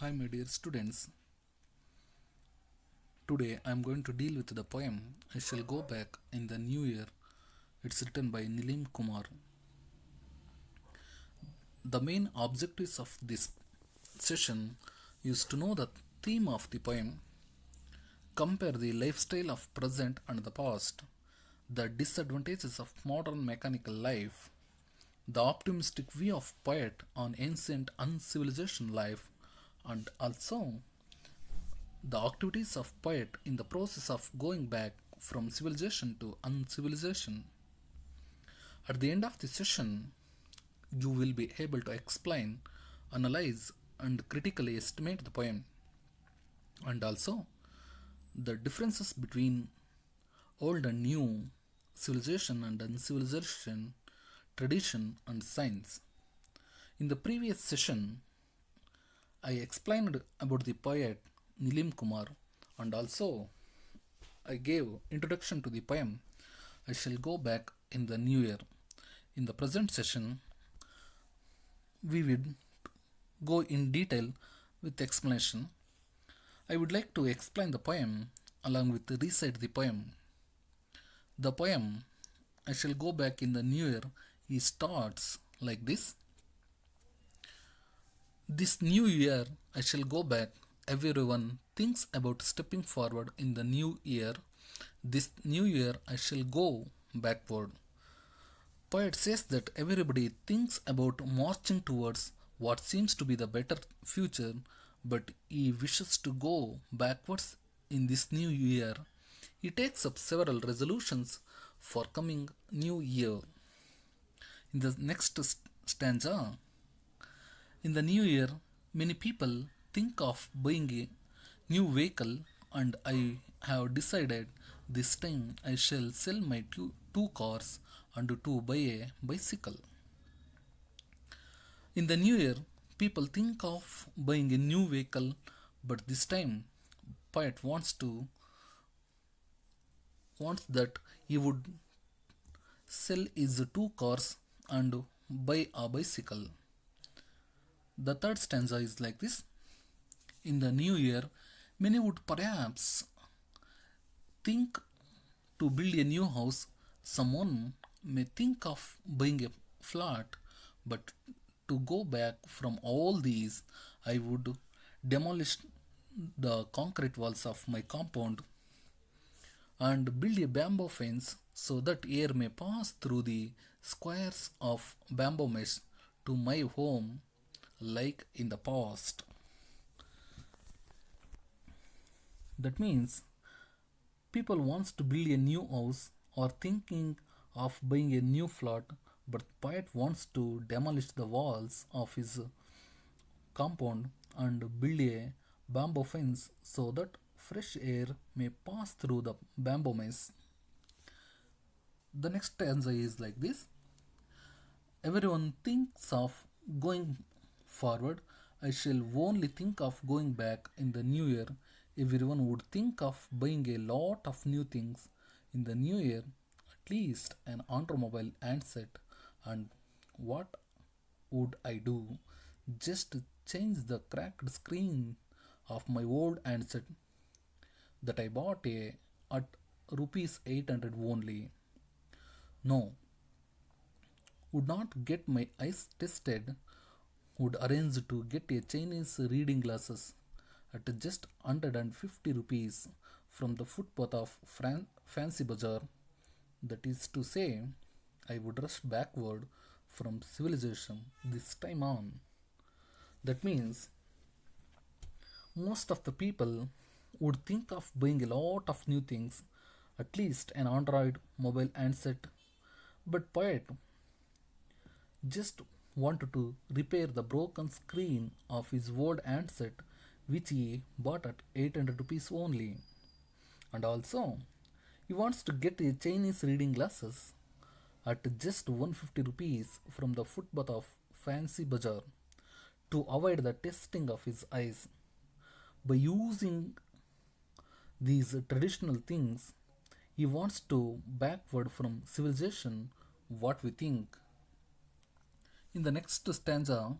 Hi, my dear students. Today I am going to deal with the poem I Shall Go Back in the New Year. It's written by Nilim Kumar. The main objectives of this session is to know the theme of the poem, compare the lifestyle of present and the past, the disadvantages of modern mechanical life, the optimistic view of poet on ancient uncivilization life, and also the activities of poet in the process of going back from civilization to uncivilization. At the end of the session, you will be able to explain, analyze, and critically estimate the poem, and also the differences between old and new, civilization and uncivilization, tradition and science. In the previous session, I explained about the poet Nilim Kumar and also I gave introduction to the poem I Shall Go Back in the New Year. In the present session, we will go in detail with explanation. I would like to explain the poem along with recite the poem. The poem I Shall Go Back in the New Year it starts like this. This new year I shall go back. Everyone thinks about stepping forward in the new year. This new year I shall go backward. Poet says that everybody thinks about marching towards what seems to be the better future, but he wishes to go backwards in this new year. He takes up several resolutions for coming new year. In the next stanza, in the new year, many people think of buying a new vehicle, and I have decided this time I shall sell my two cars and to buy a bicycle. In the new year, people think of buying a new vehicle, but this time poet wants that he would sell his two cars and buy a bicycle. The third stanza is like this. In the new year, many would perhaps think to build a new house. Someone may think of buying a flat, but to go back from all these, I would demolish the concrete walls of my compound and build a bamboo fence so that air may pass through the squares of bamboo mesh to my home like in the past. That means people wants to build a new house or thinking of buying a new flat, but poet wants to demolish the walls of his compound and build a bamboo fence so that fresh air may pass through the bamboo maze. The next stanza is like this. Everyone thinks of going forward. I shall only think of going back in the new year. Everyone would think of buying a lot of new things in the new year, at least an automobile handset. And what would I do? Just change the cracked screen of my old handset that I bought at rupees 800 only. No, would not get my eyes tested, would arrange to get a Chinese reading glasses at just 150 rupees from the footpath of Fancy Bazaar. That is to say, I would rush backward from civilization this time on. That means most of the people would think of buying a lot of new things, at least an Android mobile handset. But poet just wanted to repair the broken screen of his old handset which he bought at 800 rupees only. And also, he wants to get a Chinese reading glasses at just 150 rupees from the footpath of Fancy Bazaar to avoid the testing of his eyes. By using these traditional things, he wants to backward from civilization what we think. In the next stanza,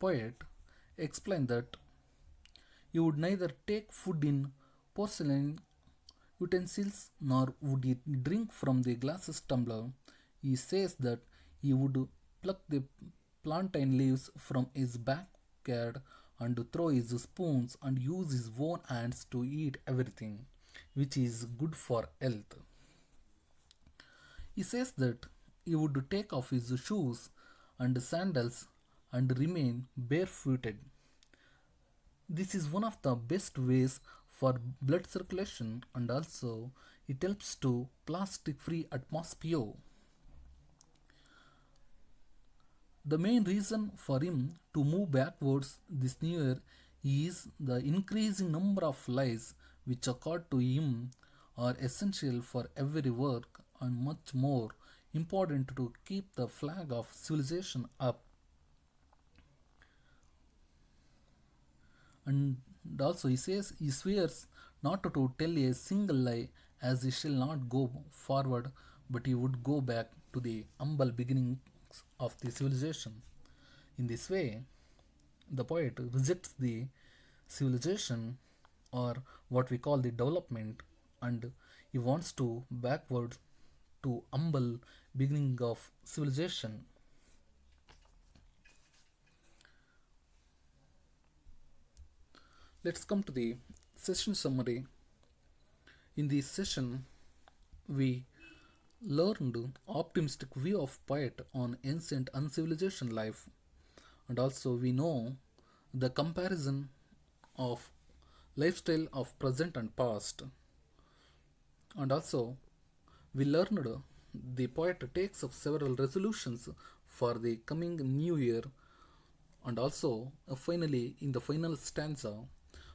poet explained that you would neither take food in porcelain utensils nor would he drink from the glass tumbler. He says that he would pluck the plantain leaves from his backyard and throw his spoons and use his own hands to eat everything, which is good for health. He says that he would take off his shoes and sandals and remain barefooted. This is one of the best ways for blood circulation and also it helps to plastic free atmosphere. The main reason for him to move backwards this new year is the increasing number of lives which occurred to him are essential for every work and much more important to keep the flag of civilization up. And also he says he swears not to tell a single lie as he shall not go forward but he would go back to the humble beginnings of the civilization. In this way, the poet rejects the civilization or what we call the development and he wants to backward to humble beginning of civilization. Let's come to the session summary. In this session, we learned optimistic view of poet on ancient uncivilization life, and also we know the comparison of lifestyle of present and past, and also we learned the poet takes up several resolutions for the coming new year, and also finally in the final stanza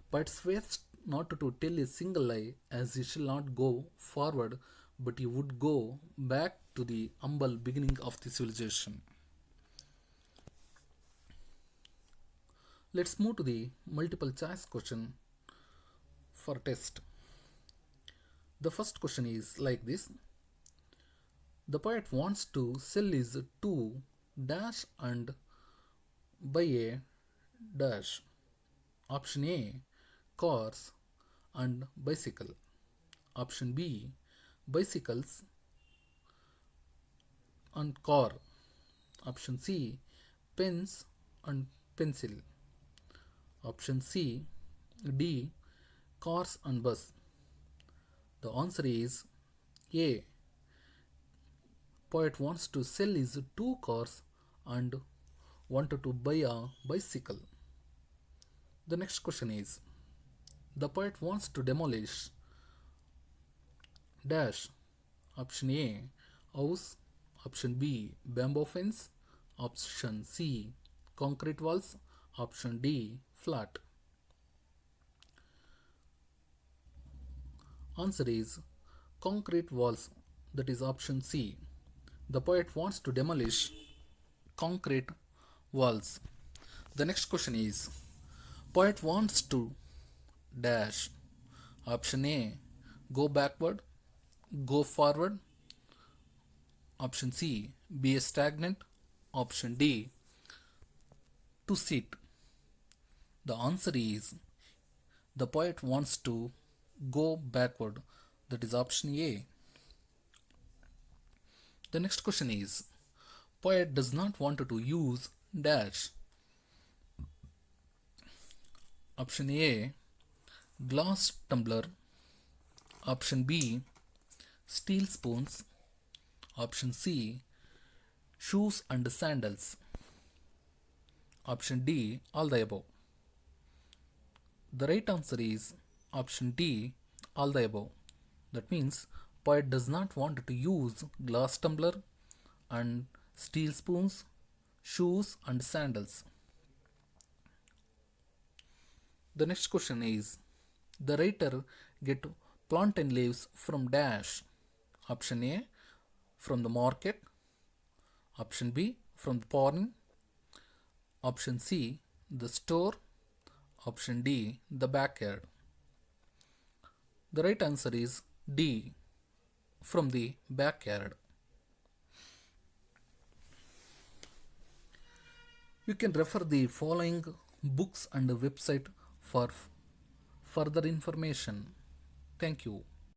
poet swears not to tell a single lie as he shall not go forward but he would go back to the humble beginning of the civilization. Let's move to the multiple choice question for test. The first question is like this. The poet wants to sell his two dash and buy a dash. Option A, cars and bicycle. Option B, bicycles and car. Option C, pens and pencil. Option C, D, cars and bus. The answer is A. Poet wants to sell his two cars and wanted to buy a bicycle. The next question is the poet wants to demolish dash. Option A, house. Option B, bamboo fence. Option C, concrete walls. Option D, flat. Answer is concrete walls, that is option C. The poet wants to demolish concrete walls. The next question is poet wants to dash. Option A, go backward. Go forward. Option C, be stagnant. Option D, to sit. The answer is the poet wants to go backward. That is option A. The next question is poet does not want to use dash. Option A, glass tumbler. Option B, steel spoons. Option C, shoes and sandals. Option D, all the above. The right answer is option D, all the above. That means poet does not want to use glass tumbler and steel spoons, shoes and sandals. The next question is the writer get plantain leaves from dash. Option A, from the market. Option B, from the foreign. Option C, the store. Option D, the backyard. The right answer is D, from the backyard. You can refer the following books and website for further information. Thank you.